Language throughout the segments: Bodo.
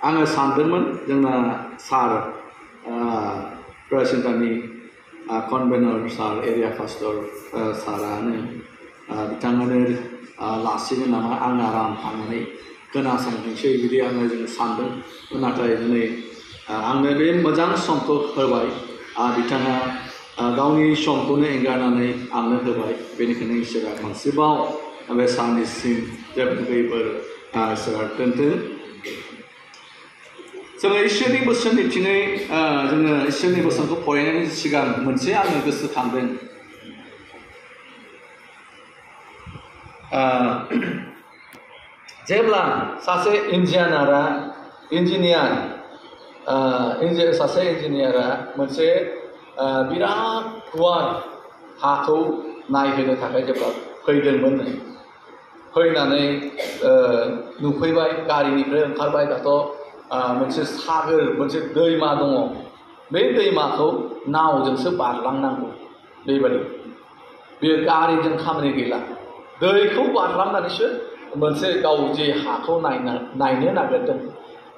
आङो सानदोंमोन जोंना सार प्रेसिडेन्टनि कनभेनर सार एरिया पास्टर सारानो बिथाङानो लासिगोन नामा आं आराम थांनानै खोनासंहैसै बिदि आङो जों सानदों नाथाय दिनै आंनो बे मोजां समखौ होबाय बिथाङा गावनि समखौनो एंगारनानै आंनो होबाय बेनिखायनो इसोरा मोनसेबाव बे सारनिसिम जेब्लायबो इसोरा दोनथों जोङो इसोरनि बोसोन मिथिङै जोङो इसोरनि बोसोनखौ फरायनायनि सिगां मोनसे आङो गोसोखांदों जेब्ला सासे सासे इन्जिनियारा मोनसे बिराद गुवार हाखौ नायहोनो थाखाय जेब्ला फैदोंमोन फैनानै नुफैबाय गारिनिफ्राय ओंखारबाय दाथ' मोनसे सागोर मोनसे दैमा दङ बे दैमाखौ नावजोंसो बारलांनांगौ बेबायदि बेयो गारिजों खामानि गैला दैखौ बारलांनानैसो मोनसे गाव जे हाखौ नायनो नागिरदों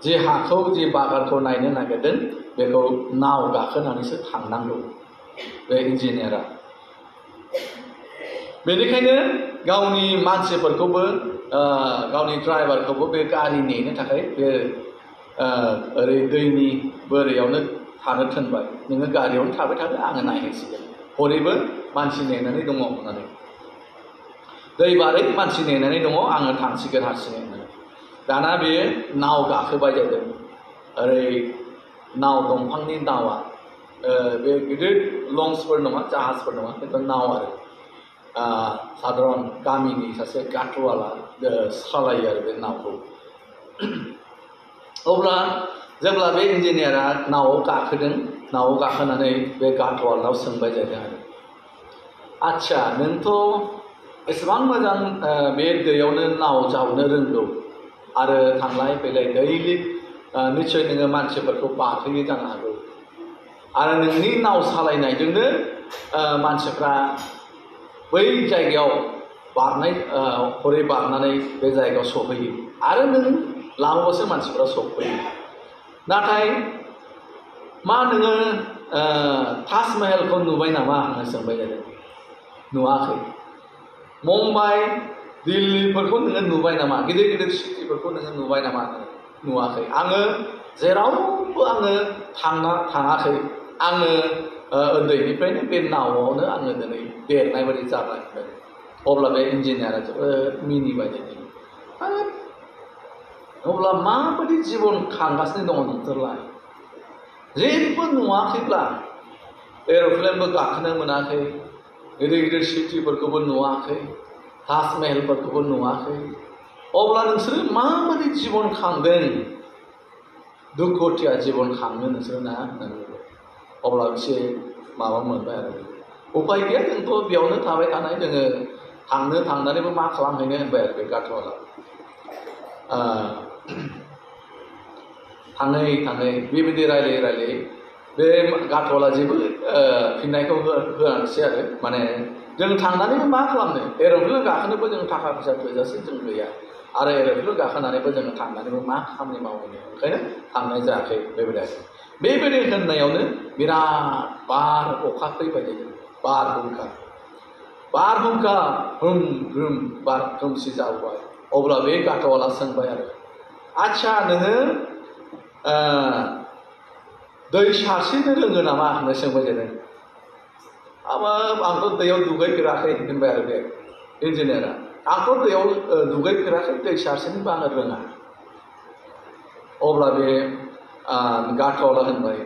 जे हाखौ जे बागानखौ नायनो नागिरदों बेखौ नाव गाखोनानैसो थांनांगौ बे इन्जिनियारा बेनिखायनो गावनि मानसिफोरखौबो गावनि ड्राइभारखौबो बे गारि नेनो थाखाय बे ओरै दैनि बोरियावनो थानो थिनबाय नोङो गारियावनो थाबाय थादो आङो नायहैसिगोन हरैबो मानसि नेनानै दङ होननानै दै बारै मानसि नेनानै दङ आङो थांसिगोन हारसिङै होननानै दाना बेयो नाव गाखोबाय जादों ओरै नाव दंफांनि नावा बे गिदिर लन्चफोर नङा जाहाजफोर नङा खिन्थु नाव आरो साधारन गामिनि सासे गाथुवाला सालायो आरो बे नावखौ अब्ला जेब्ला बे इन्जिनियारा नावआव गाखोदों नावआव गाखोनानै बे गाथुवालाव सोंबाय जादों आरो आच्छा नोंथ' एसेबां मोजां बे दैयावनो नाव जावनो रोंगौ आरो थांलाय फैलाय दैलि निस्सय नोङो मानसिफोरखौ बारहोयो जानो हागौ आरो नोंनि नाव सालायनायजोंनो मानसिफ्रा बै जायगायाव बारनाय हरै बारनानै बे जायगायाव सहैयो आरो नों लांबासो मानसिफ्रा सफैयो नाथाय मा नोङो ताजमहलखौ नुबाय नामा होनना सोंबाय जादों नुवाखै मुम्बाइ दिल्लीफोरखौ नोङो नुबाय नामा गिदिर गिदिर सिटिफोरखौ नोङो नुबाय नामा नुवाखै आङो जेरावबो आङो थाङाखै आङो उन्दैनिफ्रायनो बे नावआवनो आङो दिनै देरनाय बायदि जाबाय अब्ला बे इन्जिनियारा जोबोद मिनिबाय दिनै अब्ला माबायदि जिबन खांगासिनो दङ नोंसोरलाय जेबो नुवाखैब्ला एर'प्लेनबो गाखोनो मोनाखै गिदिर गिदिर सिटिफोरखौबो नुवाखै ताजमहलफोरखौबो नुवाखै अब्ला नोंसोरो माबायदि जिबन खांदों दुखुथिया जिबन खांनो नोंसोरो ना होननानै अब्ला एसे माबा मोनबाय आरो उपाय गैया जोंथ' बेयावनो थाबाय थानाय जोङो थांनानैबो मा खालामहैनो होनबाय आरो बे गाथुवाला थाङै बेबायदि रायलायै बे गाथुवाला जेबो फिननायखौ होआसै आरो माने जों थांनानैबो मा खालामनो एर'प्लेन गाखोनोबो जों थाखा फैसा थोजासे जों गैया आरो एर'प्लेन गाखोनानैबो जोङो थांनानैबो मा खामानि मावहैनो ओंखायनो थांनाय जायाखै बेबायदि होननायावनो बिराद बार अखा फैबाय जायो बारहुंखा हुम हुम बार खोमसि जाबाय अब्ला बे गाथुवाला सोंबाय आरो आच्छा नोङो दै सारस्रिनो रोङो नामा होनना सोंबाय जादों आंथ' दैयाव दुगैफेराखै होनबाय आरो बे इन्जिनियारा आंथ' दैयाव दुगैफेराखै दै सारस्रिनोबो आङो रोङा अब्ला बे गाथुवाला होनबाय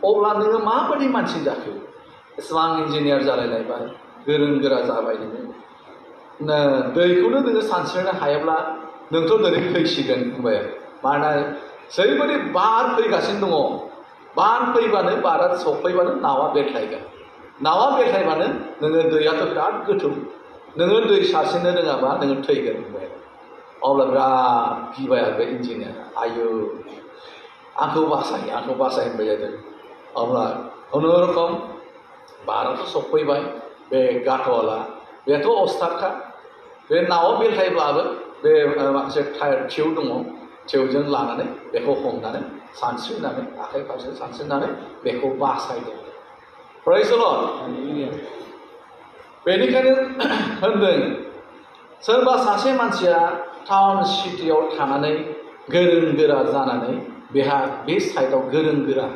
अब्ला नोङो माबायदि मानसि जाखो एसेबां इन्जिनियार जालायलायबाय गोरों गोरा जाबाय नोङो दैखौनो नोङो सानस्रिनो हायाब्ला नोंथ' दिनै थैसिगोन होनबाय मानोना जेरैबायदि बार फैगासिनो दङ बार फैबानो बारा सफैबानो नावा बेलथायबानो नोङो दैयाथ' बिराद गोथौ नोङो दै सारस्रिनो रोङाबा नोङो थैगोन होनबाय अब्ला बिराद गिबाय आरो बे इन्जिनियारा आयौ आंखौ बासाय होनबाय जादों अब्ला खुनुरुखुम बाराथ' सफैबाय बे गाथुवाला बेथ' अस्तादखा बे नावाव बेलथायब्लाबो बे माखासे टायार टिउब दङ थिउजों लानानै बेखौ हमनानै सानस्रिनानै आखाइ फारसे सानस्रिनानै बेखौ बासायदों Praise the Lord बेनिखायनो होनदों सोरबा सासे मानसिया टाउन सिटियाव थानानै गोरों गोरा जानानै बेहा बे साइडआव गोरों गोरा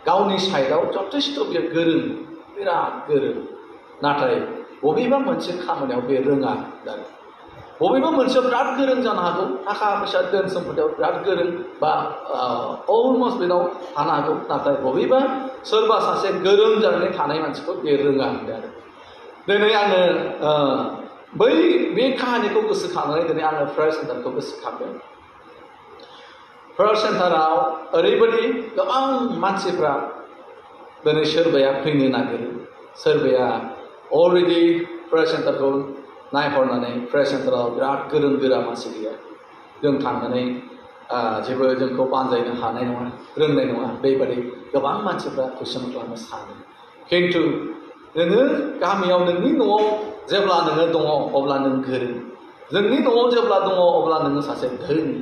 गावनि साइडआव जथेस्थ' बियो गोरों बिराद गोरों नाथाय बबेबा मोनसे खामानियाव बे रोङा बबेबा मोनसेयाव बिराद गोरों जानो हागौ थाखा फैसा धोन सम्पथियाव बिराद गोरों बा अलमस्ट बेनाव थानो हागौ नाथाय बबेबा सोरबा सासे गोरों जानानै थानाय मानसिखौ बे रोङा होनदों आरो दिनै आङो बे काहानिखौ गोसोखांनानै दिनै आङो प्रेयार सेन्टारखौ गोसोखांदों प्रेयार सेन्टाराव ओरैबायदि गोबां मानसिफ्रा दिनै सोरबाया फैनो नागिरो सोरबाया अलरेडि प्रेयार सेन्टारखौ नायहरनानै प्रेयार सेन्टाराव बिराद गोरों गोरा मानसि गैया जों थांनानै जेबो जोंखौ बानजायनो हानाय नङा रोंनाय नङा बेबायदि गोबां मानसिफ्रा कुइसन खालामनो सानो खिन्थु नोङो गामियाव नोंनि न'आव जेब्ला नोङो दङ अब्ला नों गोरों नोंनि न'आव जेब्ला दङ अब्ला नोङो सासे धोनि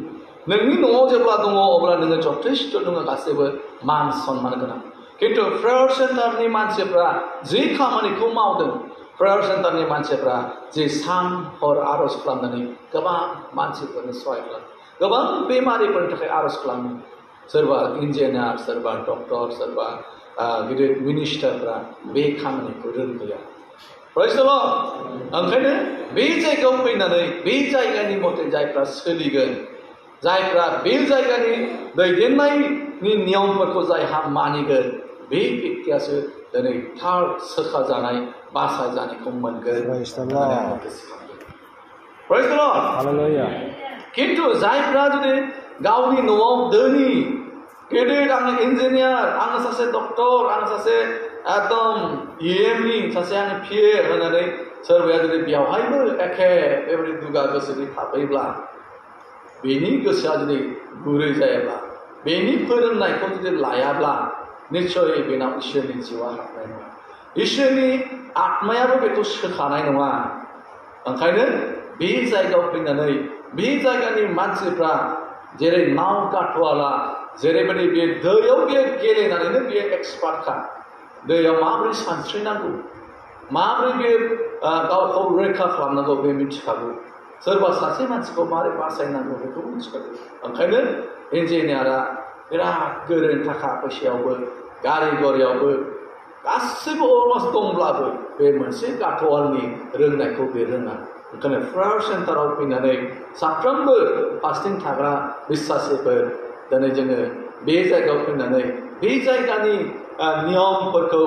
नोंनि न'आव जेब्ला दङ अब्ला नोङो जथेस्थ' नोङो गासैबो मान सन्मान गोनां खिन्थु प्रेयार सेन्टारनि मानसिफ्रा जि खामानिखौ मावदों प्रेयार सेन्टारनि मानसिफ्रा जे सान हर आर'ज खालामनानै गोबां मानसिफोरनो सहाय खालामो गोबां बेमारिफोरनि थाखाय आर'ज खालामो सोरबा इन्जिनियार सोरबा डक्टर सोरबा गिदिर मिनिस्टारफ्रा बे खामानिखौ रोंगैया Praise the Lord ओंखायनो बे जायगायाव फैनानै बे जायगानि मथे जायफ्रा सोलिगोन जायफ्रा बे जायगानि दैदेननायनि नियमफोरखौ जायहा मानिगोन बे बेक्तियासो दिनै थार सोखाजानाय बासायजानायखौ मोनगोन Praise the Lord Hallelujah खिन्थु जायफ्रा जुदि गावनि न'आव धोनि गिदिर आङो इन्जिनियार आङो सासे डक्टर आङो सासे एकदम EMनि सासे आङो PA होननानै सोरबाया जुदि बेवहायबो एखे बेबायदि दुगा गोसोनि थाफैब्ला बेनि गोसोआ जुदि गुरै जायाब्ला बेनि फोरोंनायखौ जुदि लायाब्ला निस्सय बेनाव इसोरनि जिउआ हाबनाय नङा इसोरनि आत्मायाबो बेखौ सोखानाय नङा ओंखायनो बे जायगायाव फैनानै बे जायगानि मानसिफ्रा जेरै नाव गाथ'वाला जेरैबायदि बे दैयाव बे गेलेनानैनो बेयो एक्सपार्टखा दैयाव माबोरै सानस्रिनांगौ माबोरै बे गावखौ रैखा खालामनांगौ बे मिथिखागौ सोरबा सासे मानसिखौ माबोरै बासायनांगौ बेखौ मिथिखागौ ओंखायनो इन्जिनियारा बिराद गोरों थाखा फैसायावबो गारि गरायावबो गासैबो अलमस्ट दंब्लाबो बे मोनसे गाथ'वालनि रोंनायखौ बे रोङा ओंखायनो प्रेयार सेन्टाराव फैनानै साफ्रोमबो फास्टिं थाग्रा बिश्वासिफोर दिनै जोङो बे जायगायाव फैनानै बे जायगानि नियमफोरखौ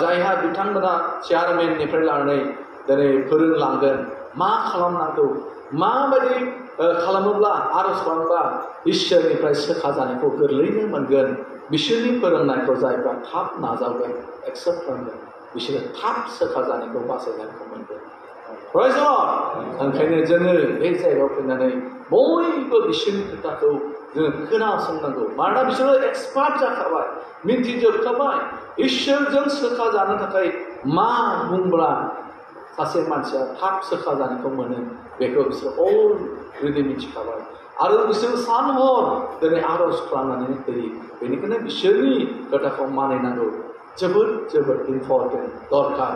जायहा बिथांमोना चेयारमेननिफ्राय लानानै दिनै फोरोंलांगोन मा खालामनांगौ माबायदि खालामोब्ला आर'ज खालामोब्ला इसोरनिफ्राय सोखाजानायखौ गोरलैनो मोनगोन बिसोरनि फोरोंनायखौ जायफ्रा थाब नाजावगोन एक्सेप्ट खालामगोन बिसोरो थाब सोखाजानायखौ बासायजानायखौ मोनगोन Praise the Lord ओंखायनो जोङो बे जायगायाव फैनानै बयबो बिसोरनि खोथाखौ जोङो खोनासंनांगौ मानोना बिसोरो एक्सपार्ट जाखाबाय मिथिजोबखाबाय इसोरजों सोखाजानो थाखाय मा बुंब्ला सासे मानसिया थाब सोखाजानायखौ मोनो बेखौ बिसोर अलरेडि मिथिखाबाय आरो बिसोर सान हर दिनै आर'ज खालामनानै होयो बेनिखायनो बिसोरनि खोथाखौ मानिनांगौ जोबोद जोबोद इम्परटेन्ट दरकार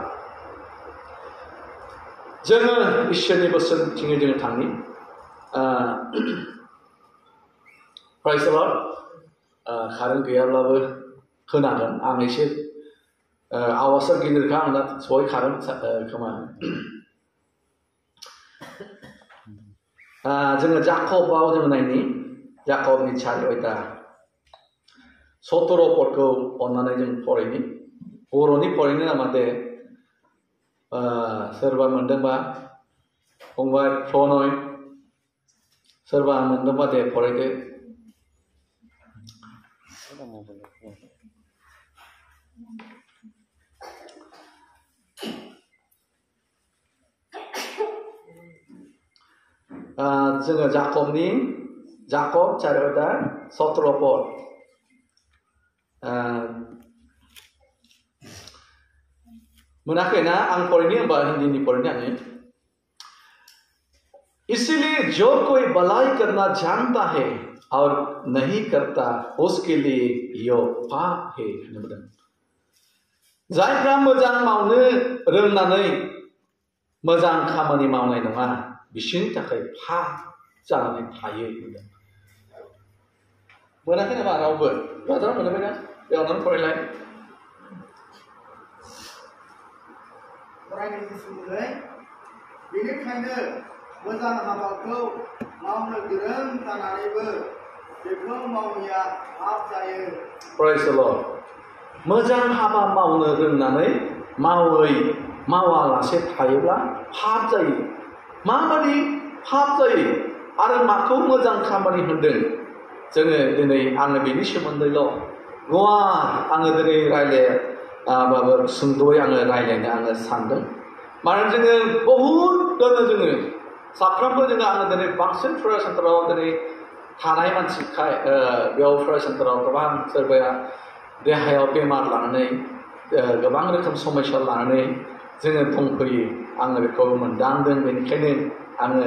जोङो इसोरनि बोसोनथिङै जोङो थांनि Praise the Lord कारेन्ट गैयाब्लाबो खोनागोन आं एसे आवाजआ गिदिरखा आं दा सहैखागोन खोमा जोङो जाकबआव जों नायनि जाकबनि 4 अध्याय 17 पदखौ अन्नानै जों फरायनि बर'नि फरायनो नामा दे सोरबा मोनदोंबा फंबाय प्रनय सोरबा मोनदोंबा दे फरायदो जोङो जाकब 4 अध्याय 17 पद मोनाखैना आं फरायनि होनबा हिन्दीनि फरायनि आङो इसीलिए जो कोई भलाई करना जानता है और नहीं करता उसके लिए यो पाप है होनना बुंदों। जायफ्रा मोजां मावनो रोंनानै मोजां खामानि मावनाय नङा बिसोरनि थाखाय पाप जानानै थायो होनदों। मोनाखै नामा रावबो? ब्रादार मोनबायना? बेयावनो फरायलाय। फरायनायनि सोमोन्दै बेनिखायनो मोजां हाबाखौ मावनो गोरों जानानैबो बेखौ मावैया पाप जायो। Praise the Lord. मोजां हाबा मावनो रोंनानै मावालासे थायोब्ला पाप जायो। माबादि पाप जायो आरो माखौ मोजां खामानि होनदों? जोङो दिनै आङो बेनि सोमोन्दैल' गुवार आङो दिनै सुंद'यै आङो रायलायनो आङो सानदों। मानोना जोङो बहुद दङ जोङो साफ्रोमबो जोङो आङो दिनै बांसिन फरायसालिफोराव दिनै थानाय मानसिखाय बेयाव फरायसालिफोराव गोबां सोरबाया देहायाव बेमार लानानै गोबां रोखोम समस्या लानानै जोङो दंफैयो। आङो बेखौ मोनदांदों। बेनिखायनो आङो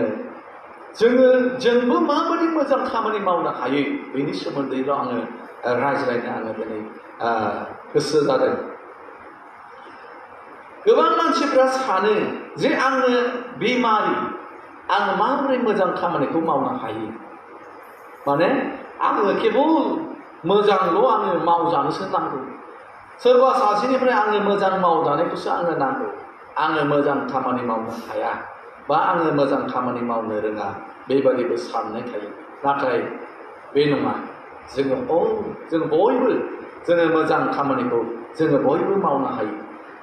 जोंबो माबायदि मोजां खामानि मावनो हायो बेनि सोमोन्दैल' आङो रायज्लायनो आङो दिनै गोसो जादों। गोबां मानसिफ्रा सानो जे आङो बेमारि आङो माबोरै मोजां खामानिखौ मावनो हायो। माने आङो केबल मोजांल' आङो मावजानोसो नांगौ। सोरबा सासेनिफ्राय आङो मोजां मावजानायखौसो आङो नांगौ। आङो मोजां खामानि मावनो हाया बा आङो मोजां खामानि मावनो रोङा बेबादिबो साननाय थायो। नाथाय बे नङा। जों बयबो जोङो मोजां खामानिखौ जोङो बयबो मावनो हायो।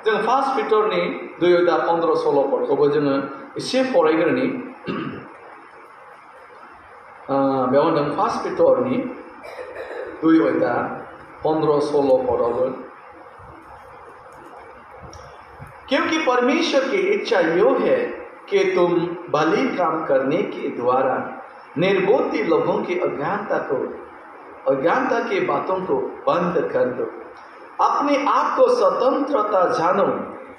जों 1 पिटरनि 2:15-16 जोङो एसे फरायग्रोनि। बेयाव होनदों 1 पिटरनि 2:15-16 क्योंकि परमेश्वर की इच्छा यो है कि तुम भली काम करने के द्वारा निर्बोधी लोगों की अज्ञानता की बातों को बंद कर दो। अपने आप को स्वतंत्रता जानो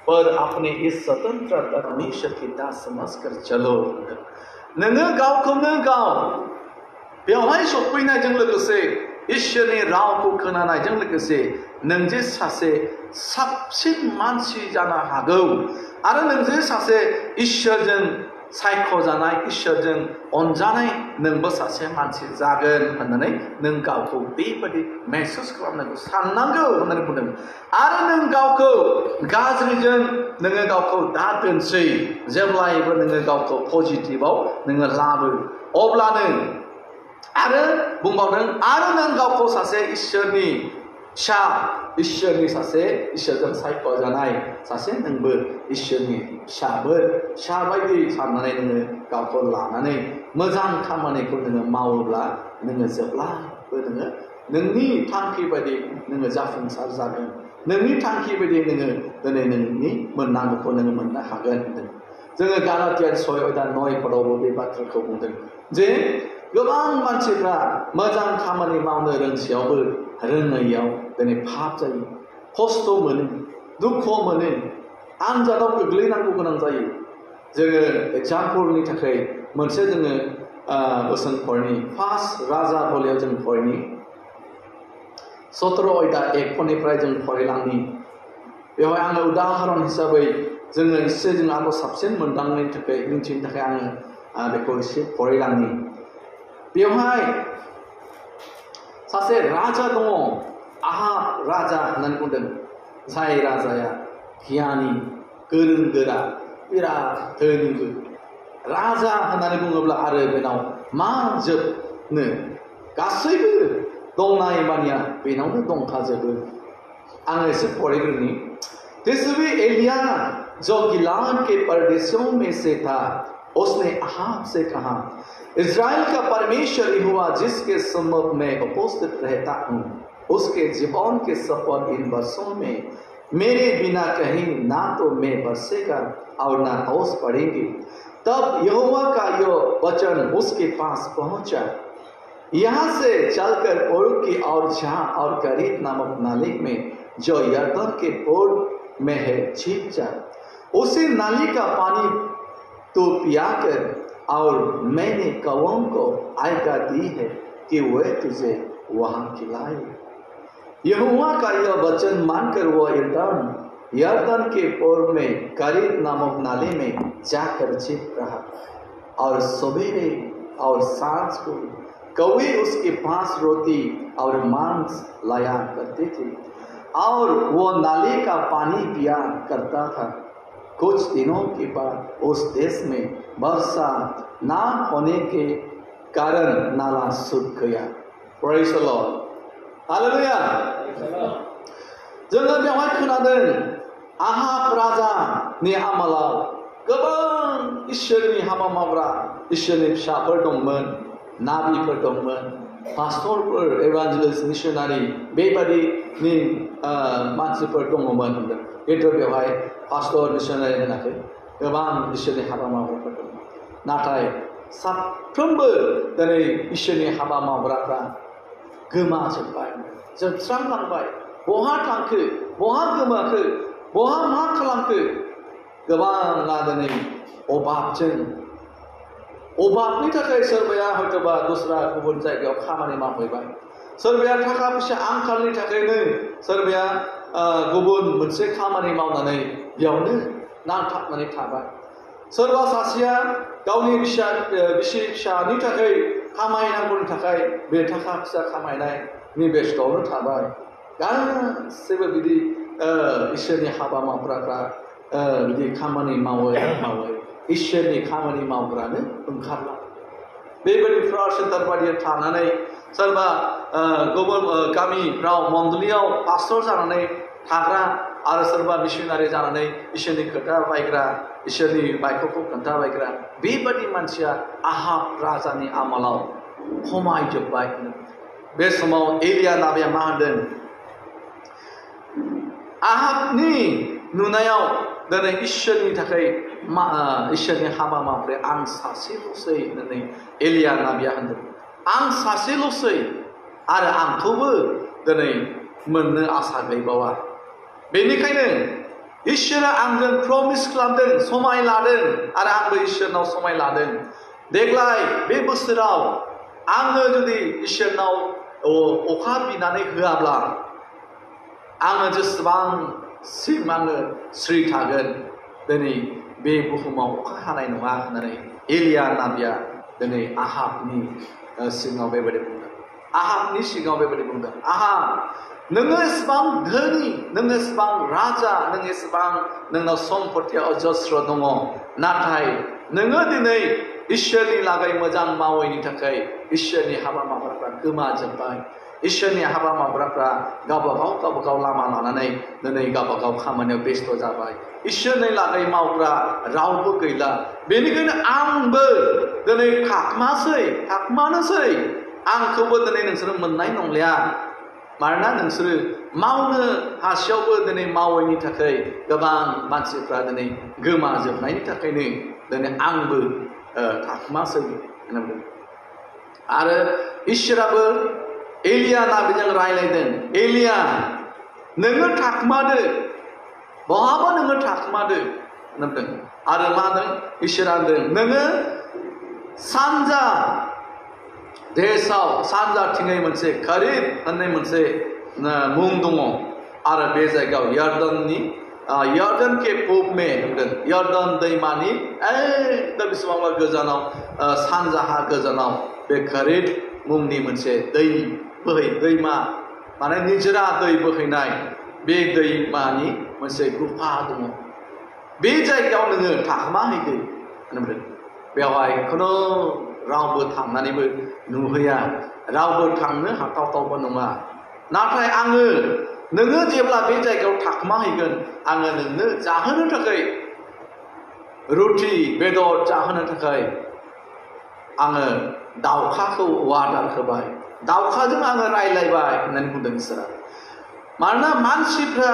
पर अपने इस स्वतंत्रता परमेश्वर की दास समझकर चलो। नोङो गावखौनो गाव बेवहाय सफैनायजों लोगोसे इसोरनि रावखौ खोनानायजों लोगोसे नों जे सासे साबसिन मानसि जानो हागौ आरो नों जे सासे इसोरजों सायख'जानाय इसोरजों अनजानाय नोंबो सासे मानसि जागोन होननानै नों गावखौ बेबायदि महसुस खालामनांगौ साननांगौ होननानै बुंदों। आरो नों गावखौ गाज्रिजों नोङो गावखौ दा दोनसै जेब्लायबो नोङो गावखौ पजिटिभआव नोङो लाबो अब्लानो आरो बुंबावदों आरो नों गावखौ सासे इसोरनि फिसा इसोरनि सासे इसोरजों सायख'जानाय सासे नोंबो इसोरनि फिसा बायदि साननानै नोङो गावखौ लानानै मोजां खामानिखौ नोङो मावोब्ला नोङो जेब्लाबो नोङो नोंनि थांखि बायदि नोङो जाफुंसार जागोन। नोंनि थांखि बायदि नोङो दिनै नोंनि मोननांगौखौ नोङो मोननो हागोन होनदों। जोङो गालातियान 6:9 बे बाथ्राखौ बुंदों जे गोबां मानसिफ्रा मोजां खामानि मावनो रोंसेयावबो रोङैयाव दिनै पाप जायो, खस्थ' मोनो, दुखु मोनो, आनजादाव गोग्लैनांगौ गोनां जायो। जोङो एग्जाम्पलनि थाखाय मोनसे जोङो बोसोन फरायनि 1 राजा बलियाव जों फरायनि 17:1 जों फरायलांनि। बेवहाय आङो उदाहरन हिसाबै जोङो एसे जों आरो साबसिन मोनदांनायनि थाखाय मिथिनो थाखाय आङो बेखौ एसे फरायलांनि। बेवहाय सासे राजा दङ आहाब राजा होननानै बुंदों। जाय राजाया गियानि गोरों गोरा बिराद धोनिबो राजा होननानै बुङोब्ला आरो बेनाव मा जोबनो गासैबो दंनाय मानिया बेनावनो दंखाजोबो। आं एसे फरायग्रोनि। तिसबी एलिया जो गिलाद के परदेशों में से था उसने अहाब से कहा इज़राइल का परमेश्वर यहोवा जिसके सम्मुख में उपस्थित रहता हूँ उसके जीवन के सफर इन वर्षों में मेरे बिना कहीं ना तो मैं बरसेगा और ना ओस पड़ेंगे। तब यहोवा का यह वचन उसके पास पहुंचा यहाँ से चलकर पूर्व की ओर जहाँ और करीब नामक नाले में जो यरदन के पूर्व में है छिप जा। उसी नाली का पानी तो पियाकर और मैंने कौओं को आज्ञा दी है कि वे तुझे वहां खिलाए। यहोवा का यह वचन मानकर वह यरदन के पूर्व में करीत नामक नाले में जाकर छिप रहा और सवेरे और सांझ को कौवे उसके पास रोटी और मांस लाया करते थे और वो नाले का पानी पिया करता था। कुछ दिनों के बाद उस देश में वर्षा ना होने के कारण नाला सूख गया। Praise the Lord. Hallelujah. जोङो बेवहाय खोनादों आहाब राजानि आमोलाव गोबां इसोरनि हाबा मावग्रा इसोरनि फिसाफोर दंमोन, नाबिफोर दंमोन, पास्टरफोर, एभान्जेलिस्ट, मिशनारि बेबादिनि मानसिफोर दङमोन होनदों। खिन्थु बेवहाय पास्टर मिशनारि होनाखै, गोबां इसोरनि हाबा मावग्राफोर दं। नाथाय साफ्रोमबो दिनै इसोरनि हाबा मावग्राफ्रा गोमाजोब्बाय, जोबस्रांलांबाय। बहा थांखो, बहा गोमाखो, बहा मा खालामखो? गोबाङा दिनै अभाबनि थाखाय सोरबाया हयतोबा दस्रा गुबुन जायगायाव खामानि मावहैबाय, सोरबाया थाखा फैसा आंखालनि थाखायनो सोरबाया गुबुन मोनसे खामानि मावनानै बेयावनो नांथाबनानै थाबाय। सोरबा सासेया गावनि बिसि फिसानि थाखाय खामायनांगौनि थाखाय बे थाखा फैसा खामायनायनि बेस्थ'आवनो थाबाय। गासैबो बिदि इसोरनि हाबा मावग्राफ्रा बिदि खामानि मावै इसोरनि खामानि मावग्रानो ओंखारला। बेबायदि फ्रार सेन्टार बायदियाव थानानै सोरबा गुबुन गामिफ्राव मण्डलियाव पास्टर जानानै थाग्रा आरो सोरबा मिशनारि जानानै इसोरनि खोथा बायग्रा, इसोरनि बायख'खौ खोन्थाबायग्रा, बेबादि मानसिया आहाब राजानि आमोलाव खमायजोब्बाय। बे समाव एलिया नाबिया मा होनदों? आहाबनि नुनायाव दिनै इसोरनि थाखाय इसोरनि हाबा मावग्राया आं सासेल'सै होननानै एलिया नाबिया होनदों। आं सासेल'सै आरो आंखौबो दिनै मोननो आसा गैबावा। बेनिखायनो इसोरा आंजों प्रमिस खालामदों, समाय लादों आरो आंबो इसोरनाव समाय लादों। देग्लाय बे बोसोराव आङो जुदि इसोरनाव अखा बिनानै होआब्ला आङो जेसेबांसिम आङो स्रि थागोन, दिनै बे बुहुमाव अखा हानाय नङा होननानै एलिया नाबिया दिनै आहाबनि सिगाङाव बेबायदि बुंदों। आहाबनि सिगाङाव बेबायदि बुंदों, आहाब नोङो एसेबां धोनि, नोङो एसेबां राजा, नों एसेबां नोंनाव सम्पतिया अजस्र दङ, नाथाय नोङो दिनै इसोरनि लागै मोजां मावैनि थाखाय इसोरनि हाबा मावग्राफ्रा गोमाजोब्बाय। इसोरनि हाबा मावग्राफ्रा गावबागाव लामा लानानै दिनै गावबागाव खामानियाव बेस्थ' जाबाय। इसोरनि लागै मावग्रा रावबो गैला। बेनिखायनो आंबो दिनै थाखुमानोसै, आंखौबो दिनै नोंसोरो मोननाय नंलिया। मानोना नोंसोरो मावनो हासेयावबो दिनै मावैनि थाखाय गोबां मानसिफ्रा दिनै गोमाजोबनायनि थाखायनो दिनै आंबो थाखुमासै होनदों। आरो इसोराबो एलिया नाबिजों रायलायदों, एलिया नोङो थाखुमादो, बहाबा नोङो थाखुमादो होनदों। आरो मा होनदों? इसोरा होनदों नोङो सानजा देशआव सानजाथिङै मोनसे करीत होननाय मोनसे मुं दङ आरो बे जायगायाव यरदन के पूब में होनदों, यरदन दैमानि एकदम बेसेबांबा गोजानाव सानजाहा गोजानाव बे करीत मुंनि मोनसे दैमा माने निजोरा दै बोहैनाय बे दैमानि मोनसे गुफा दङ। बे जायगायाव नोङो थाखुमाहैदो होनदों। बेवहाय खुनु रावबो थांनानैबो नुहैया, रावबो थांनो हाथावथावबो नङा। नाथाय नोङो जेब्ला बे जायगायाव थाखुमाहैगोन, आङो नोंनो जाहोनो थाखाय रुटि बेदर जाहोनो थाखाय आङो दाउखाखौ वार्डार होबाय, दाउखाजों आङो रायलायबाय होननानै बुंदों इसोरा। मानोना मानसिफ्रा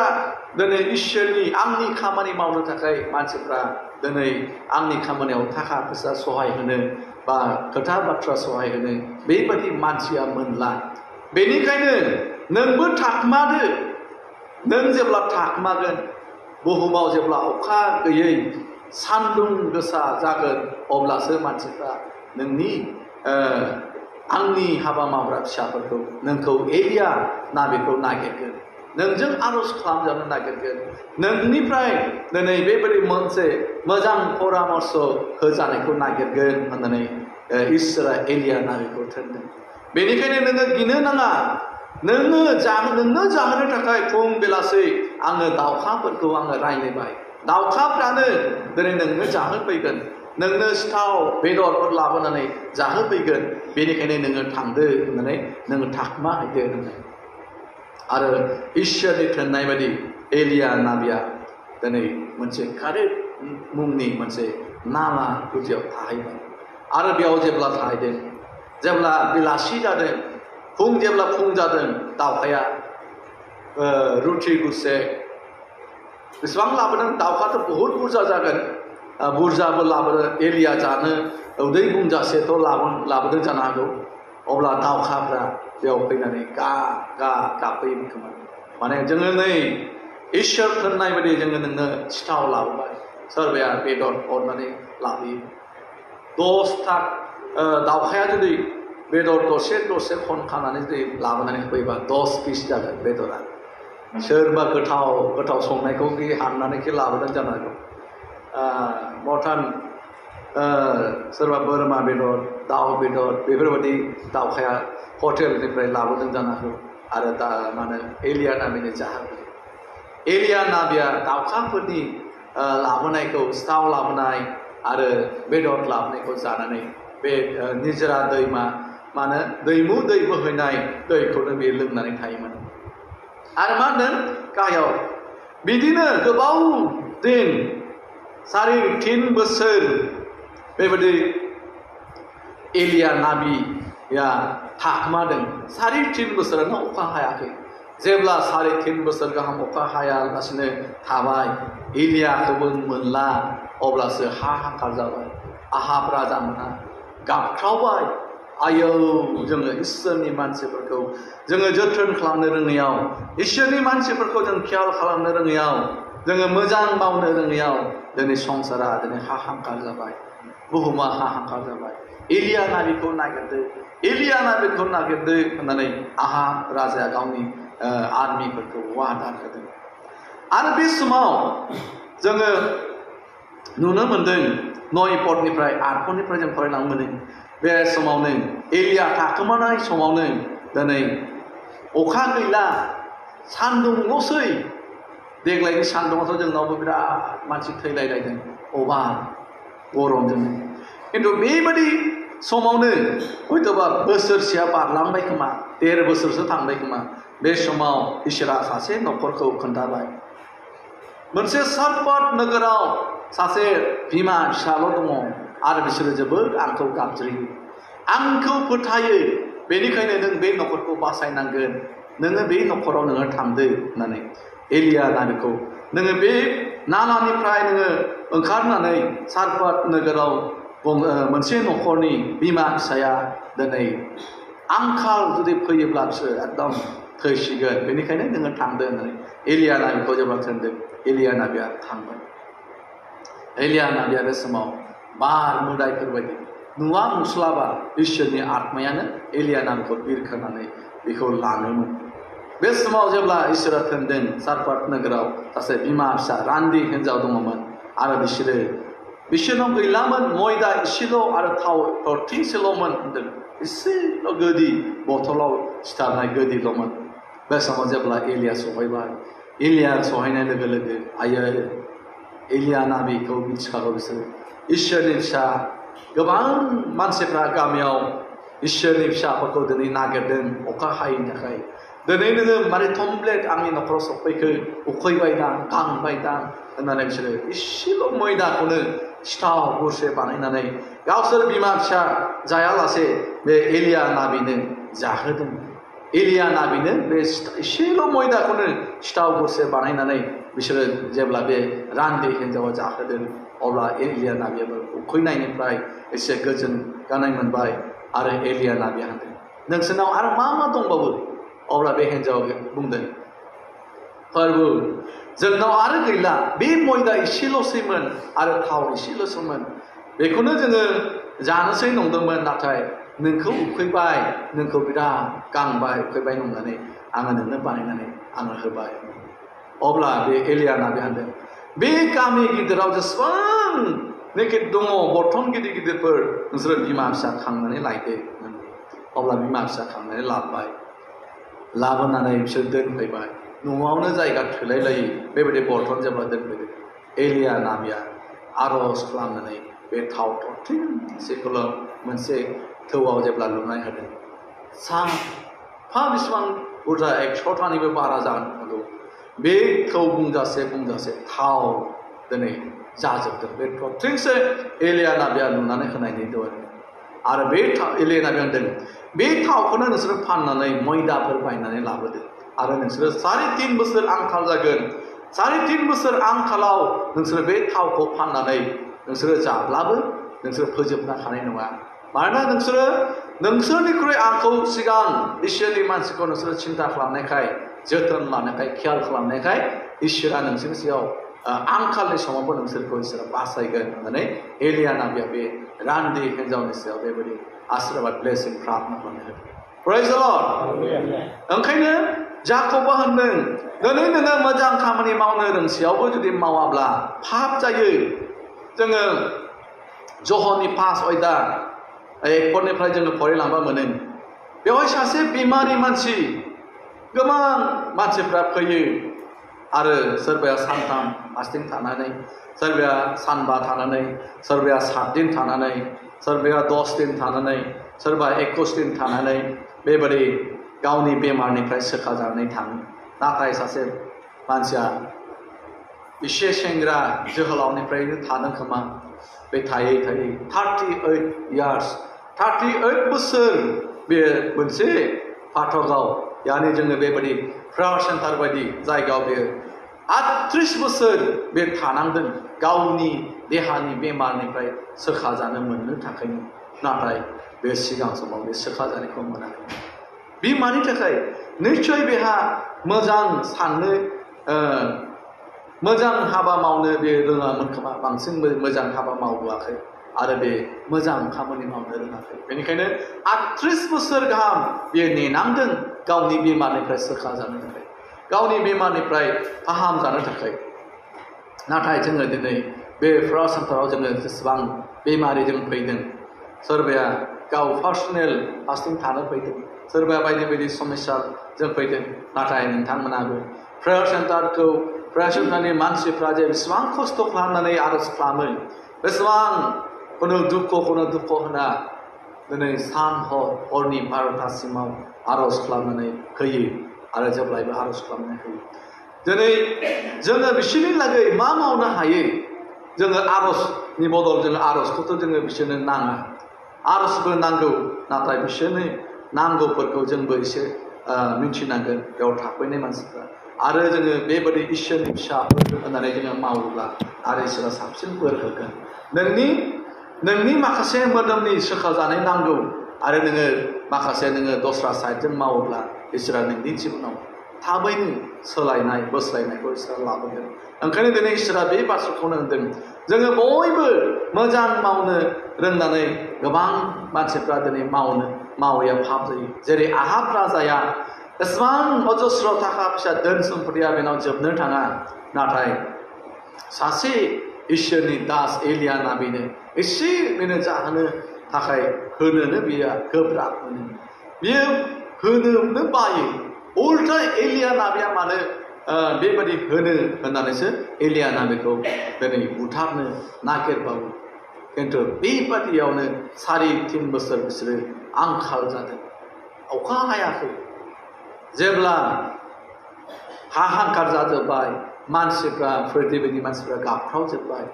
दिनै इसोरनि आंनि खामानि मावनो थाखाय मानसिफ्रा दिनै आंनि खामानियाव थाखा फैसा सहाय होनो बा खोथा बाथ्रा सहाय होनो बेबायदि मानसिया मोनला। बेनिखायनो नोंबो थाखुमादो। नों जेब्ला थाखुमागोन, बुहुमाव जेब्ला अखा गैयै सान्दुं गोसा जागोन अब्लासो मानसिफ्रा नोंनि आंनि हाबा मावग्रा फिसाफोरखौ नोंखौ एलिया नाबिखौ नागिरगोन नोंजों आरज खालामजानो नागिरगोन नोंनिफ्राय दिनै बेबायदि मोनसे मोजां परामर्श होजानायखौ नागिरगोन होननानै इसोरा एलिया नाबिखौ थिनदों बेनिखायनो नोङो गिनो नाङा नोंनो जाहोनो थाखाय फुं बेलासि आङो दाउखाफोरखौ आङो रायलायबाय दाउखाफ्रानो दिनै नोंनो जाहोफैगोन नोंनो सिथाव बेदरफोर लाबोनानै जाहोफैगोन बेनिखायनो नोङो थांदो होननानै नोङो थाखमा हैदो होननानै आरो इसोरनि थिननाय बायदि एलिया नाबिया दिनै मोनसे कारेक्ट मुंनि मोनसे नाला गुदियाव थाहैबाय आरो बेयाव जेब्ला थाहैदों जेब्ला बेलासि जादों जेब्ला फुं जादों दाउखाया रुटि गुसे बेसेबां लाबोदों दाउखाथ' बहुद बुरजा जागोन बुरजाबो लाबोदों एलिया जानो उदै बुंजासेथ' लाबोदों जानो हागौ अब्ला दाउखाफ्रा बेयाव फैनानै गाबफैयोमोन खोमा माने जोङो नै इसोर थिननाय बायदि जोङो नोंनो सिथाव लाबोबाय सोरबाया बेदर अरनानै लाबोयो 10था दाउखाया जुदि बेदर दसे खनखानानै जुदि लाबोनानै फैबा 10 पिस जागोन बेदरा सोरबा गोथाव संनायखौ हाननानैसो लाबोदों जानो हागौ मटन सोरबा बोरमा बेदर दाउ बेदर बेफोरबायदि दाउखाया हटेलनिफ्राय लाबोदों जानो हागौ आरो दा माने एलिया नाबिनो जाहोदों एलिया नाबिया दाउखाफोरनि लाबोनायखौ सिथाव लाबोनाय आरो बेदर लाबोनायखौ जानानै बे निजोरा दैमा माने दैमु दै बोहैनाय दैखौनो बे लोंनानै थायोमोन आरो मा होनदों गाहायाव बिदिनो गोबाव दिन 3.5 बोसोर बेबायदि एलिया नाबिया थाखुमादों 3.5 बोसोरानो अखा हायाखै जेब्ला 3.5 बोसोर गाहाम अखा हायालासिनो थाबाय एलियाखौबो मोनला अब्लासो हाहाकार जाबाय आहाब राजा मोना गाबख्रावबाय आयौ जोङो इसोरनि मानसिफोरखौ जोङो जोथोन खालामनो रोङैयाव इसोरनि मानसिफोरखौ जों ख्याल खालामनो रोङैयाव जोङो मोजां मावनो रोङैयाव दिनै संसारा दिनै हाहाकार जाबाय बुहुमा हाहाकार जाबाय एलिया नाबिखौ नागिरदो होननानै आहाब राजाया गावनि आर्मिफोरखौ वार्डार होदों आरो बे समाव जोङो नुनो मोनदों 9 पदनिफ्राय 8 पदनिफ्राय जों फरायलांनो मोनो बे समावनो एलिया थाखोमानाय समावनो दिनै अखा गैला सान्दुंल'सै देग्लायनि सान्दुङाथ' जोंनावबो बिराद मानसि थैलायलायदों अभाब गरमजों खिन्थु बेबायदि समावनो हयथ'बा बोसोरसेया बारलांबाय खोमा 13 बोसोरसो थांबाय खोमा बे समाव इसोरा सासे न'खरखौ खोन्थाबाय मोनसे सारपत नोगोराव सासे बिमा फिसाल' दङ आरो बिसोरो जोबोद आंखौ गाबज्रियो आंखौ फोथायो बेनिखायनो नों बे न'खरखौ बासायनांगोन नोङो बे न'खराव नोङो थांदो होननानै एलिया नाबिखौ नोङो बे नालानिफ्राय नोङो ओंखारनानै सारपत नोगोराव मोनसे न'खरनि बिमा फिसाया दिनै आंखाल जुदि फैयोब्ला बिसोर एकदम थैसिगोन बेनिखायनो नोङो थांदो होननानै एलिया नाबिखौ जेब्ला थिनदों एलिया नाबिया थांबाय एलिया नाबिया बे समाव बार मोदायफोर बायदि नुवा नुस्लाबा इसोरनि आत्मायानो एलिया नाबिखौ बिरखोनानै बेखौ लाङोमोन बे समाव जेब्ला इसोरा थिनदों सारपत नोगोराव सासे बिमा फिसा रान्दि हिन्जाव दङमोन आरो बिसोरनाव गैलामोन मयदा इसेल' आरो थाव थरथिंसेल'मोन होनदों इसेल' गोदि बथलाव सिथारनाय गोदिल'मोन बे समाव जेब्ला एलिया सहैबाय एलिया सहैनाय लोगो लोगो आयो एलिया नाबिखौ मिथिखागौ बिसोरो इसोरनि फिसा गोबां मानसिफ्रा गामियाव इसोरनि फिसाफोरखौ दिनै नागिरदों अखा हायैनि थाखाय दिनै नोङो माने थमब्लेट आंनि न'खराव सफैखो उखैबायदां गांबायदां होननानै बिसोरो इसेल' मैदाखौनो सिथाव गुरसे बानायनानै गावसोर बिमा फिसा जायालासे बे एलिया नाबिनो जाहोदों एलिया नाबिनो बे इसेल' मैदाखौनो सिथाव गुरसे बानायनानै बिसोरो जेब्ला बे रान्दि हिन्जावा जाहोदों अब्ला एलिया नाबियाबो उखैनायनिफ्राय एसे गोजोन गानाय मोनबाय आरो एलिया नाबिया होनदों नोंसोरनाव आरो मा मा दंबावो अब्ला बे हिन्जावा बुंदों फोरबो जोंनाव आरो गैला बे मयदा एसेल'सैमोन आरो थाव एसेल'सैमोन बेखौनो जोङो जानोसै नंदोंमोन नाथाय नोंखौ उखैबाय नोंखौ बिराद गांबाय उखैबाय नंनानै आङो नोंनो बानायनानै आङो होबाय अब्ला बे एलिया नाबिया होनदों बे गामि गिदिराव जेसेबांनाखि दङ बर्थन गिदिर गिदिरफोर नोंसोरो बिमा फिसा खांनानै लायदो अब्ला बिमा फिसा खांनानै लाबोबाय लाबोनानै बिसोर दोनफैबाय न'आवनो जायगा थोलायलायै बेबायदि बर्थन जेब्ला दोनफैदो एलिया नाबिया आर'ज खालामनानै बे थाव थरथिंसेखौल' मोनसे थौआव जेब्ला लुनाय होदों साफा बेसेबां बुरजा 100थानिबो बारा जानो हागौ बे थौ बुंजासे थाव दिनै जाजोबदों बे थरथिंसे एलिया नाबिया लुनानै होनायनि दर आरो बे एलिया नाबिया होनदों बे थावखौनो नोंसोरो फाननानै मयदाफोर बायनानै लाबोदो आरो नोंसोरो 3.5 बोसोर आंखाल जागोन 3.5 बोसोर आंखालाव नोंसोरो बे थावखौ फाननानै नोंसोरो जाब्लाबो नोंसोरो फोजोबनो हानाय नङा मानोना नोंसोरनिख्रुइ आंखौ सिगां इसोरनि मानसिखौ नोंसोरो सिन्था खालामनायखाय जोथोन लानायखाय खेयाल खालामनायखाय इसोरा नोंसोरनि सायाव आंखालनि समावबो नोंसोरखौ इसोरा बासायगोन होननानै एलिया नाबिया बे रान्दि हिन्जावनि सायाव बेबायदि आशीर्बाद ब्लेसिं प्रार्थना खालामनो होदों प्रेज द लर्ड ओंखायनो जाकबा होनदों दिनै नोङो मोजां खामानि मावनो रोंसेयावबो जुदि मावाब्ला पाप जायो जोङो जहननि 5 अध्याय 1 पदनिफ्राय जोङो फरायलांबा मोनो बेवहाय सासे बिमारि मानसि गोबां मानसिफ्रा फैयो आरो सोरबाया सानथाम फास्टिं थानानै सोरबाया सानबा थानानै सोरबाया 7 दिन थानानै सोरबाया 10 दिन थानानै सोरबा 21 दिन थानानै बेबायदि गावनि बेमारनिफ्राय सोखाजानानै थाङो नाथाय सासे मानसिया एसे सेंग्रा जोहोलावनिफ्रायनो थादों खोमा बे थायै 38 years 38 बोसोर बे मोनसे फाथगाव यानि जोङो बेबायदि प्रेयार सेन्टार बायदि जायगायाव बे 38 बोसोर बे थानांदों गावनि देहानि बेमारनिफ्राय सोखाजानो मोननो थाखायनो नाथाय बे सिगां समाव बे सोखाजानायखौ मोनाखै बे मानि थाखाय निश्चय बेहा मोजां साननो मोजां हाबा मावनो बे रोङामोन खोमा बांसिन मोजां हाबा मावबोआखै आरो बे मोजां खामानि मावनो रोङाखै बेनिखायनो 38 बोसोर गाहाम बियो नेनांदों गावनि बेमारनिफ्राय सोखाजानो थाखाय गावनि बेमारनिफ्राय फाहाम जानो थाखाय नाथाय जोङो दिनै बे प्रेयार सेन्टाराव जोङो जेसेबां बेमारिजों फैदों सोरबाया गाव पार्सनेल फास्टिं थानो फैदों सोरबाया बायदि बायदि समस्याजों फैदों नाथाय नोंथांमोनाबो प्रेयार सेन्टारनि मानसिफ्रा जे बेसेबां खस्थ' खालामनानै आर'ज खालामो बेसेबां खुनु दुखु होना दिनै सान हरनि 12थासिमाव आर'ज खालामनानै होयो आरो जेब्लायबो आर'ज खालामनानै होयो दिनै जोङो बिसोरनि लागै मा मावनो हायो जोङो आर'जनि बदल जोङो आर'जखौथ' जोङो बिसोरनो नाङा आर'जबो नांगौ नाथाय बिसोरनि नांगौफोरखौ जोंबो एसे मिथिनांगोन बेयाव थाफैनाय मानसिफ्रा आरो जोङो बेबायदि इसोरनि फिसाफोर होननानै जोङो मावोब्ला आरो इसोरा साबसिन बोर होगोन नोंनि माखासे मोदोमनि सोखाजानाय नांगौ आरो नोङो माखासे दस्रा साइडजों मावोब्ला इसोरा नोंनि जिबनाव थाबैनो सोलायनाय बोस्लायनायखौ इसोरा लाबोगोन ओंखायनो दिनै इसोरा बे बाथ्राखौनो होनदों जोङो बयबो मोजां मावनो रोंनानै गोबां मानसिफ्रा दिनै मावैया फाब जायो जेरै आहाब राजाया एसेबां अजस्र थाखा फैसा धोन सम्पतिया बेनाव जोबनो थाङा नाथाय सासे इसोरनि दास एलिया नाबिनो एसे बेनो जाहोनो थाखाय होनोनो बियो गोब्राब मोनो बियो होनोनो बायो उल्था एलिया नाबिया मानो बेबायदि होनो होननानैसो एलिया नाबिखौ दिनै बुथारनो नागिरबावो खिन्थु बेबादियावनो 3.5 बोसोर बिसोरो आंखाल जादों अखा हायाखै जेब्ला हाहांखार जाजोब्बाय मानसिफ्रा प्रिथिबिनि मानसिफ्रा गाबख्रावजोब्बाय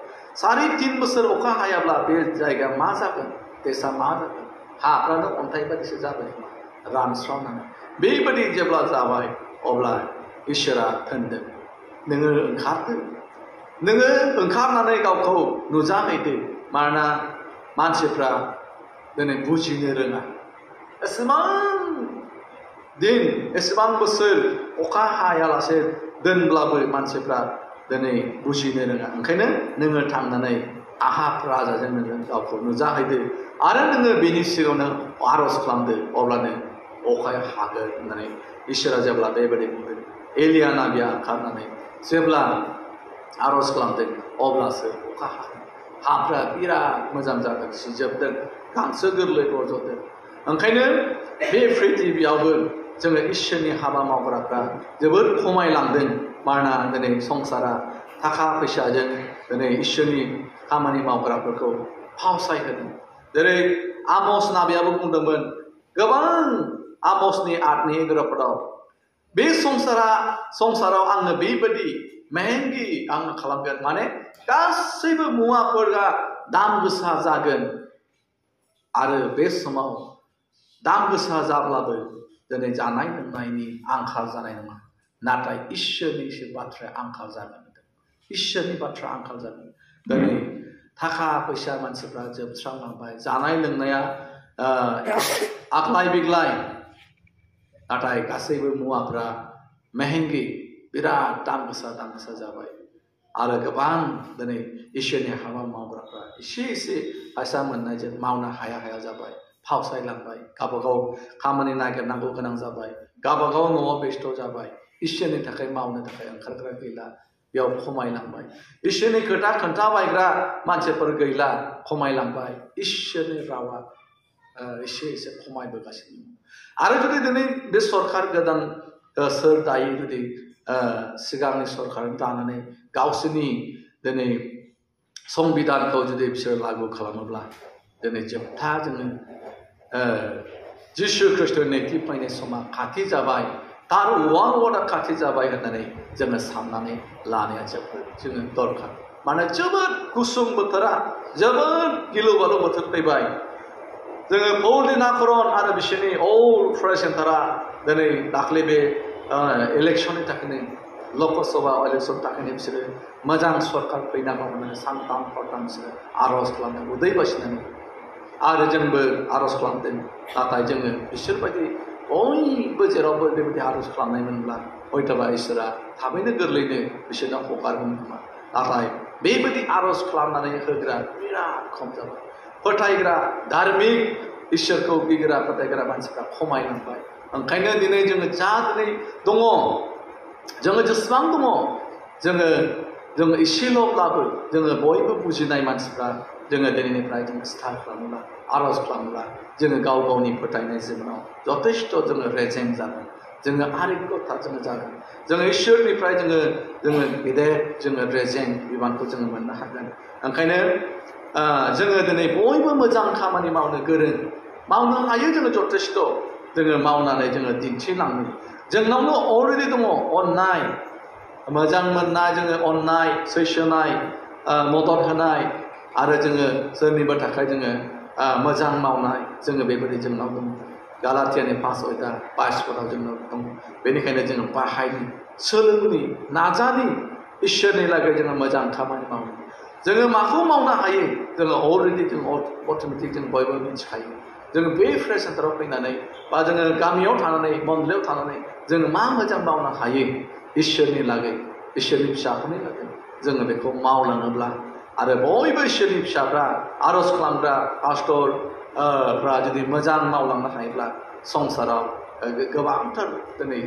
3.5 बोसोर अखा हायाब्ला बे जायगाया मा जागोन देशा मा जागोन हाफ्रानो अन्थाइ बायदिसो जाबाय खोमा रानस्रावनानै बेबायदि जेब्ला जाबाय अब्ला इसोरा होनदों नोङो ओंखारनानै गावखौ नुजाहैदो मानोना मानसिफ्रा दिनै बुजिनो रोङा एसेबां दिन एसेबां बोसोर अखा हायालासे दोनब्लाबो मानसिफ्रा दिनै बुजिनो रोङा ओंखायनो नोङो थांनानै आहाब राजाजों नोङो गावखौ नुजाहैदो आरो नोङो बेनि सिगाङावनो आर'ज खालामदो अब्लानो अखाया हागोन होननानै इसोरा जेब्ला बेबायदि बुंदों एलिया नाबिया ओंखारनानै जेब्ला आर'ज खालामदों अब्लासो अखा हागोन हाफ्रा बिराद मोजां जादों सिजोबदों गांसो गोरलै रज'दों ओंखायनो बे प्रिथिबियावबो जोङो इसोरनि हाबा मावग्राफ्रा जोबोद खमायलांदों मानोना दिनै संसारा थाखा फैसाजों दिनै इसोरनि खामानि मावग्राफोरखौ फावसायहोदों जेरै आमस नाबियाबो बुंदोंमोन गोबां आमसनि 8:11 बे संसाराव आङो बेबायदि मेहेंगि आङो खालामगोन माने गासैबो मुवाफोरा दाम गोसा जागोन आरो बे समाव दाम गोसा जाब्लाबो दिनै जानाय लोंनायनि आंखाल जानाय नङा नाथाय इसोरनिसो बाथ्राया आंखाल जागोन इसोरनि बाथ्रा आंखाल जागोन दिनै थाखा फैसा मानसिफ्रा जोबस्रांलांबाय जानाय लोंनाया आग्लाय बिग्लाय नाथाय गासैबो मुवाफ्रा मेहेंगि बिराद दाम गोसा जाबाय आरो गोबां दिनै इसोरनि हाबा मावग्राफ्रा एसे फैसा मोननायजों मावनो हाया जाबाय फावसायलांबाय गावबागाव खामानि नागिरनांगौ गोनां जाबाय गावबागाव न'आव बेस्थ' जाबाय इसोरनि थाखाय मावनो थाखाय ओंखारग्रा गैला बेयाव खमायलांबाय इसोरनि खोथा खोन्थाबायग्रा मानसिफोर गैला खमायलांबाय इसोरनि रावा एसे खमायबोगासिनो दं आरो जुदि दिनै बे सरखार गोदान सोर दायो जुदि सिगांनि सरखार दानानै गावसोरनि दिनै संबिधानखौ जुदि बिसोर लागु खालामोब्ला दिनै जोबथा जोङो जिसु ख्रिस्ट'नि नैथि फैनाय समा खाथि जाबाय तार वार्डआ खाथि जाबाय होननानै जोङो साननानै लानाया जोङो दरखार माने जोबोद गुसुं बोथोरा जोबोद गिलु बालु बोथोर फैबाय जोङो पौलिनाकरन आरो बिसोरनि अल्ड ट्रेड सेन्टारा दिनै दाख्लै बे इलेक्सननि थाखायनो लकसभा इलेक्सननि थाखायनो बिसोरो मोजां सरकार फैनांगौ होननानै सानथाम हरथाम बिसोरो आर'ज खालामदों उदै बासिनानै आरो जोंबो आर'ज खालामदों नाथाय जोङो बिसोरबायदि बयबो जेरावबो बेबायदि आर'ज खालामनायमोनब्ला हयथ'बा इसोरा थाबैनो गोरलैनो बिसोरनाव हगारगोन खोमा नाथाय बेबायदि आर'ज खालामनानै होग्रा बिराद खम जाबाय फोथायग्रा धार्मिक इसोरखौ गिग्रा फोथायग्रा मानसिफ्रा खमायलांबाय ओंखायनो दिनै जोङो जा दिनै दङ जोङो जेसेबां दङ जोङो एसेल'ब्लाबो जोङो बयबो बुजिनाय मानसिफ्रा जोङो दिनैनिफ्राय जोङो स्टार्ट खालामोब्ला आर'ज खालामोब्ला जोङो गाव गावनि फोथायनाय जिबनाव जथेस्थ' जोङो रेजें जागोन जोङो आरोग्यथा जोङो जागोन जोङो इसोरनिफ्राय जोङो गेदेर जोङो रेजें बिबानखौ जोङो मोननो हागोन ओंखायनो जोङो दिनै बयबो मोजां खामानि मावनो गोरों मावनो हायो जोङो जथेस्थ' जोङो मावनानै जोङो दिन्थिलाङो जोंनावनो अलरेडि दङ अननाय मोजां मोननाय जोङो अननाय सैसोनाय मदद होनाय आरो जोङो सोरनिबा थाखाय जोङो मोजां मावनाय जोङो बेबायदि जोंनाव दङ गालातियानि 5:22 जोंनाव दङ बेनिखायनो जोङो बाहायनि सोलोंनि नाजानि इसोरनि लागै जोङो मोजां खामानि मावनो जोङो माखौ मावनो हायो जोङो अलरेडि जों अट'मेटिक जों बयबो मिथिखायो जोङो बे फ्रेश सेन्टाराव फैनानै बा जोङो गामियाव थानानै मन्दिराव थानानै जोङो मा मोजां मावनो हायो इसोरनि लागै इसोरनि फिसाफोरनि लागै जोङो बेखौ मावलाङोब्ला आरो बयबो इसोरनि फिसाफ्रा आर'ज खालामग्रा पास्टरफ्रा जुदि मोजां मावलांनो हायोब्ला संसाराव गोबांथार दिनै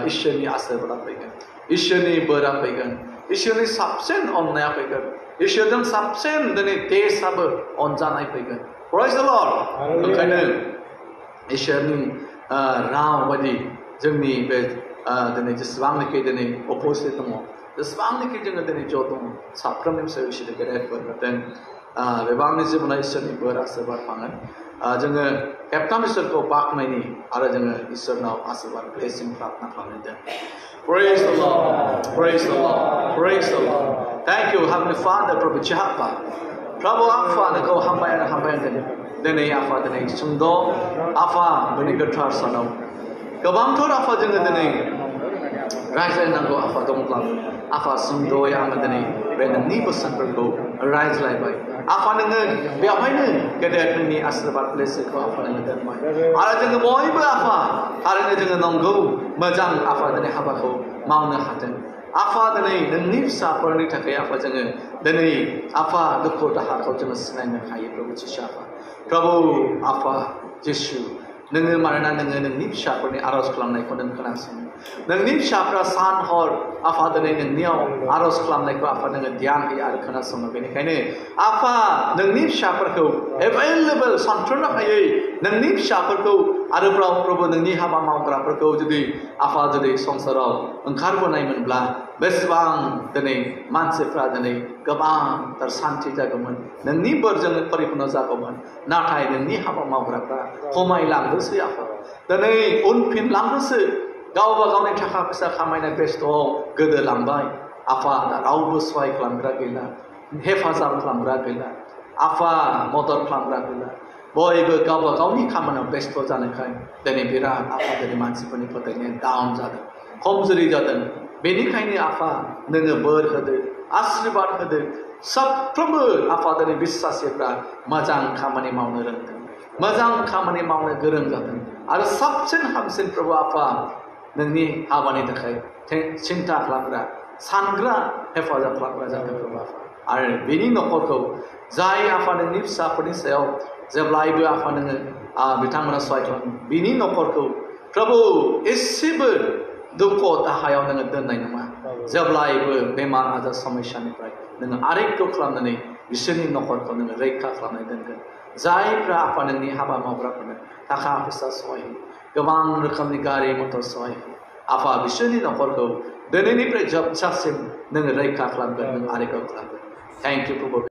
इसोरनि आशीर्बादा फैगोन इसोरनि बोरा फैगोन इसोरनि साबसिन अननाया फैगोन इसोरजों साबसिन दिनै देशआबो अनजानाय फैगोन Praise the Lord ओंखायनो इसोरनि राव बायदि जोंनि बे दिनै जेसेबांनाखि दिनै अपोजिट दङ जेसेबांनाखि जोङो दिनै ज' दङ साफ्रोमनि सायाव इसोरनि गेदेर बोर होदों बेबांनि जिबनाव इसोरनि बोर आशीर्बाद थाङोन जोङो खेबथाम इसोरखौ बाख्नायनि आरो जोङो इसोरनाव आशीर्बाद ब्लेसिं प्रार्थना खालामदों Praise the Lord Praise the Lord Praise the Lord Thank you Heavenly Father Prabhu Jehova Prabhu Afa नोंखौ हामबाय दिनै आफा दिनै सुंद' आफा दिनै गोथार सानाव गोबांथार आफा जोङो दिनै रायज्लायनांगौ आफा दंब्लाबो आफा सुंद'यै आङो दिनै बे नोंनि बोसोनफोरखौ रायज्लायबाय आफा नोङो बेवहायनो गेदेर नोंनि आशीर्बाद ब्लेसिंखौ आफा नोङो दोनबाय आरो जोङो बयबो आफा थारैनो जोङो नंगौ मोजां आफा दिनै हाबाखौ मावनो हादों आफा दिनै नोंनि फिसाफोरनि थाखाय आफा जोङो दिनै आफा दुखु दाहाखौ जोङो सिनायनो हायो प्रभु जिसु आफा प्रभु आफा जिसु नोङो मानोना नोङो नोंनि फिसाफोरनि आरज खालामनायखौ नों खोनासङो नोंनि फिसाफ्रा सान हर आफा दिनै नोंनियाव आरज खालामनायखौ आफा नोङो ध्यान होयो आरो खोनासङो बेनिखायनो आफा नोंनि फिसाफोरखौ एभेलेबल सानथ्र'नो हायै नोंनि फिसाफोरखौ आरोबाव प्रभु नोंनि हाबा मावग्राफोरखौ जुदि आफा जुदि संसाराव ओंखारबोनायमोनब्ला बेसेबां दिनै मानसिफ्रा दिनै गोबांथार सान्थि जागौमोन नोंनि बोरजों परिपूर्ण जागौमोन नाथाय नोंनि हाबा मावग्राफ्रा खमायलांदोंसै आफा दिनै उनफिनलांदोंसो गावबा गावनि थाखा फैसा खामायनाय बेस्थ'आव गोदोलांबाय आफा रावबो सहाय खालामग्रा गैला हेफाजाब खालामग्रा गैला आफा मदद खालामग्रा गैला बयबो गावबा गावनि खामानियाव बेस्थ' जानायखाय दिनै बिराद आफा दिनै मानसिफोरनि फोथायनाया डाउन जादों खमजुरि जादों बेनिखायनो आफा नोङो बोर होदो आशीर्बाद होदो साफ्रोमबो आफा दिनै बिश्वासिफ्रा मोजां खामानि मावनो रोंदों मोजां खामानि मावनो गोरों जादों आरो साबसिन हामसिन प्रभु आफा नोंनि हाबानि थाखाय सिन्था खालामग्रा सानग्रा हेफाजाब खालामग्रा जादों प्रभु आफा आरो बेनि न'खरखौ जाय आफा नोंनि फिसाफोरनि सायाव जेब्लायबो आफा नोङो बिथांमोना सहाय खालामो बिनि न'खरखौ प्रभु एसेबो दुखु दाहायाव नोङो दोननाय नङा जेब्लायबो बेमार आजार समस्यानिफ्राय नोङो आरोग्य खालामनानै बिसोरनि न'खरखौ नोङो रैखा खालामनानै दोनगोन जायफ्रा आफा नोंनि हाबा मावग्राफोरनो थाखा फैसा सहाय होयो गोबां रोखोमनि गारि मटर सहाय होयो आफा बिसोरनि न'खरखौ दिनैनिफ्राय जोबजासिम नोङो रैखा खालामगोन नों आरोग्य खालामगोन थेंक इउ प्रभु